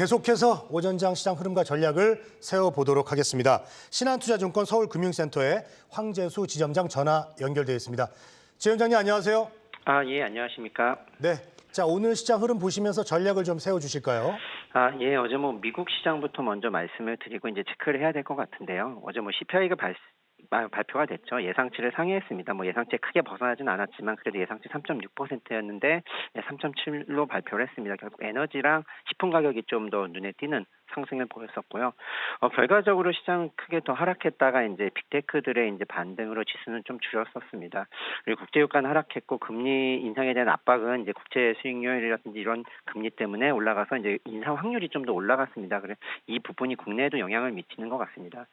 계속해서 오전장 시장 흐름과 전략을 세워보도록 하겠습니다. 신한투자증권 서울금융센터의 황재수 지점장 전화 연결되어 있습니다. 지점장님 안녕하세요. 예, 안녕하십니까. 네, 자 오늘 시장 흐름 보시면서 전략을 좀 세워주실까요? 예, 어제 미국 시장부터 먼저 말씀을 드리고 이제 체크를 해야 될 것 같은데요. 어제 CPI가 발표가 됐죠. 예상치를 상회했습니다. 예상치에 크게 벗어나진 않았지만 그래도 예상치 3.6%였는데 3.7로 발표를 했습니다. 결국 에너지랑 식품 가격이 좀 더 눈에 띄는 상승을 보였었고요. 결과적으로 시장 크게 더 하락했다가 이제 빅테크들의 이제 반등으로 지수는 좀 줄였었습니다. 그리고 국제유가는 하락했고 금리 인상에 대한 압박은 이제 국채 수익률이라든지 이런 금리 때문에 올라가서 이제 인상 확률이 좀 더 올라갔습니다. 그래서 이 부분이 국내에도 영향을 미치는 것 같습니다.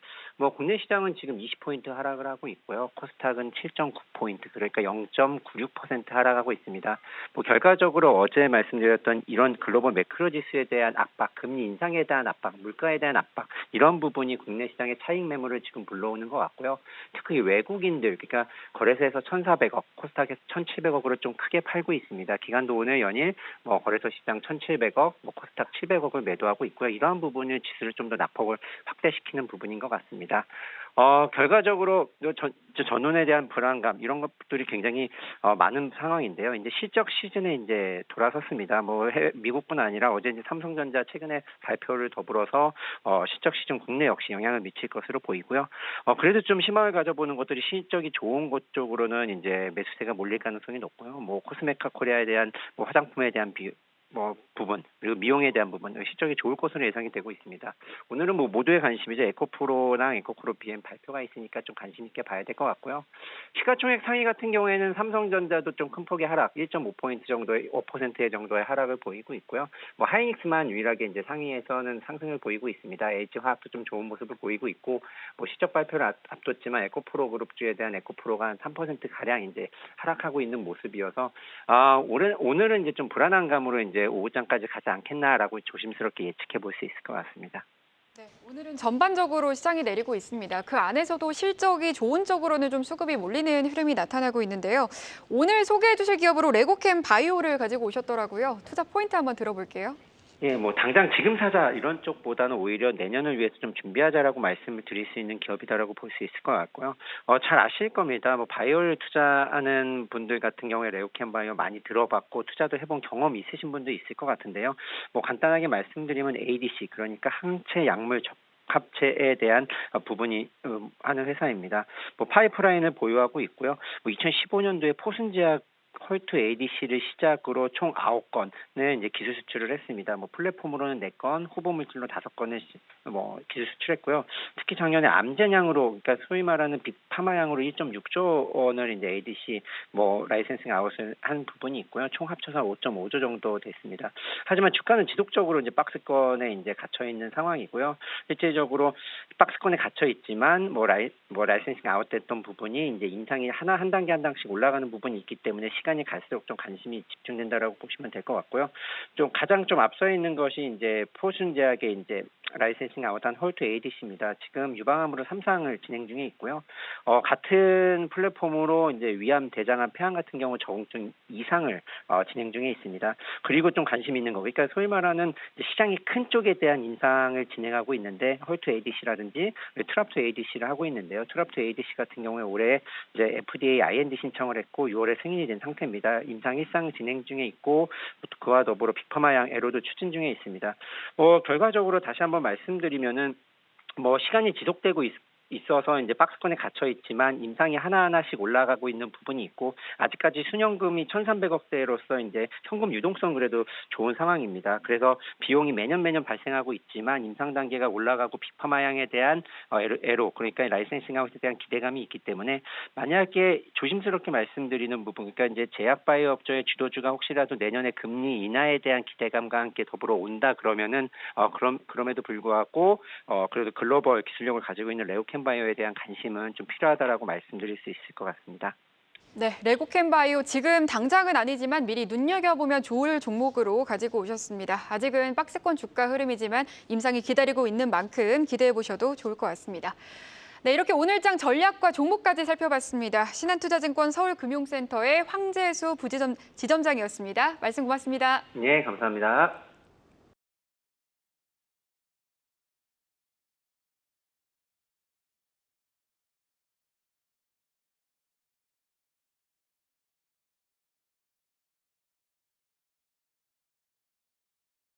국내 시장은 지금 20포인트 하락을 하고 있고요. 코스닥은 7.9포인트 그러니까 0.96% 하락하고 있습니다. 결과적으로 어제 말씀드렸던 이런 글로벌 매크로 지수에 대한 압박, 금리 인상에 대한 압박, 물가에 대한 압박 이런 부분이 국내 시장의 차익 매물을 지금 불러오는 것 같고요. 특히 외국인들 그러니까 거래소에서 1,400억, 코스닥에서 1,700억으로 좀 크게 팔고 있습니다. 기간도 오늘 연일 거래소 시장 1,700억, 코스닥 700억을 매도하고 있고요. 이러한 부분을 지수를 좀 더 낙폭을 확대시키는 부분인 것 같습니다. 결과적으로 전운에 대한 불안감 이런 것들이 굉장히 많은 상황인데요. 이제 실적 시즌에 이제 돌아섰습니다. 미국뿐 아니라 어제 이제 삼성전자 최근에 발표를 더불어서 실적 시즌 국내 역시 영향을 미칠 것으로 보이고요. 그래도 좀 희망을 가져보는 것들이 실적이 좋은 곳 쪽으로는 이제 매수세가 몰릴 가능성이 높고요. 코스메카 코리아에 대한 화장품에 대한 부분 그리고 미용에 대한 부분 실적이 좋을 것으로 예상이 되고 있습니다. 오늘은 모두의 관심이죠. 에코프로랑 에코프로 BM 발표가 있으니까 좀 관심 있게 봐야 될 것 같고요. 시가총액 상위 같은 경우에는 삼성전자도 좀 큰 폭의 하락, 1.5포인트 정도의 5% 정도의 하락을 보이고 있고요. 하이닉스만 유일하게 이제 상위에서는 상승을 보이고 있습니다. LG화학도 좀 좋은 모습을 보이고 있고 실적 발표를 앞뒀지만 에코프로 그룹주에 대한 에코프로가 한 3% 가량 이제 하락하고 있는 모습이어서 오늘은 이제 좀 불안한 감으로 이제 오후장까지 가지 않겠나라고 조심스럽게 예측해 볼 수 있을 것 같습니다. 네, 오늘은 전반적으로 시장이 내리고 있습니다. 그 안에서도 실적이 좋은 쪽으로는 좀 수급이 몰리는 흐름이 나타나고 있는데요. 오늘 소개해 주실 기업으로 레고캠 바이오를 가지고 오셨더라고요. 투자 포인트 한번 들어볼게요. 예, 당장 지금 사자 이런 쪽보다는 오히려 내년을 위해서 좀 준비하자라고 말씀을 드릴 수 있는 기업이다라고 볼 수 있을 것 같고요. 잘 아실 겁니다. 바이오를 투자하는 분들 같은 경우에 레고캠 바이오 많이 들어봤고 투자도 해본 경험이 있으신 분도 있을 것 같은데요. 간단하게 말씀드리면 ADC 그러니까 항체 약물 합체에 대한 부분이 하는 회사입니다. 파이프라인을 보유하고 있고요. 2015년도에 포슨제약 헐트 ADC를 시작으로 총 9건을 이제 기술 수출을 했습니다. 플랫폼으로는 4건, 후보 물질로 5건을 기술 수출했고요. 특히 작년에 암젠양으로 그러니까 소위 말하는 빅파마양으로 1.6조 원을 이제 ADC 라이센싱 아웃을 한 부분이 있고요. 총 합쳐서 5.5조 정도 됐습니다. 하지만 주가는 지속적으로 이제 박스권에 이제 갇혀 있는 상황이고요. 실제적으로 박스권에 갇혀 있지만 라이센싱 아웃됐던 부분이 이제 인상이 한 단계 한 단계씩 올라가는 부분이 있기 때문에 시간이 갈수록 좀 관심이 집중된다라고 보시면 될 것 같고요. 가장 앞서 있는 것이 이제 포슨제약의 이제 라이센싱 아웃한 헐트 ADC입니다. 지금 유방암으로 3상을 진행 중에 있고요. 같은 플랫폼으로 이제 위암, 대장암, 폐암 같은 경우 적응증 2상을 진행 중에 있습니다. 그리고 좀 관심 있는 거, 그러니까 소위 말하는 시장이 큰 쪽에 대한 인상을 진행하고 있는데 헐트 ADC라든지 트랍트 ADC를 하고 있는데요. 트랍트 ADC 같은 경우에 올해 이제 FDA IND 신청을 했고 6월에 승인이 된 상태입니다. 임상 1상 진행 중에 있고 그와 더불어 빅파마양 에로도 추진 중에 있습니다. 결과적으로 다시 한번 말씀드리면은 시간이 지속되고 있어서 이제 박스권에 갇혀 있지만 임상이 하나하나씩 올라가고 있는 부분이 있고 아직까지 순현금이 1,300억대로서 이제 현금 유동성 그래도 좋은 상황입니다. 그래서 비용이 매년 발생하고 있지만 임상 단계가 올라가고 빅파마양에 대한 애로 그러니까 라이센싱 아웃에 대한 기대감이 있기 때문에 만약에 조심스럽게 말씀드리는 부분 그러니까 이제 제약바이오 업종의 주도주가 혹시라도 내년에 금리 인하에 대한 기대감과 함께 더불어 온다 그러면은 그럼에도 불구하고 그래도 글로벌 기술력을 가지고 있는 레고캠 바이오에 대한 관심은 좀 필요하다라고 말씀드릴 수 있을 것 같습니다. 네, 레고캠 바이오 지금 당장은 아니지만 미리 눈여겨보면 좋을 종목으로 가지고 오셨습니다. 아직은 박스권 주가 흐름이지만 임상이 기다리고 있는 만큼 기대해 보셔도 좋을 것 같습니다. 네, 이렇게 오늘장 전략과 종목까지 살펴봤습니다. 신한투자증권 서울금융센터의 황재수 지점장이었습니다. 말씀 고맙습니다. 네, 감사합니다.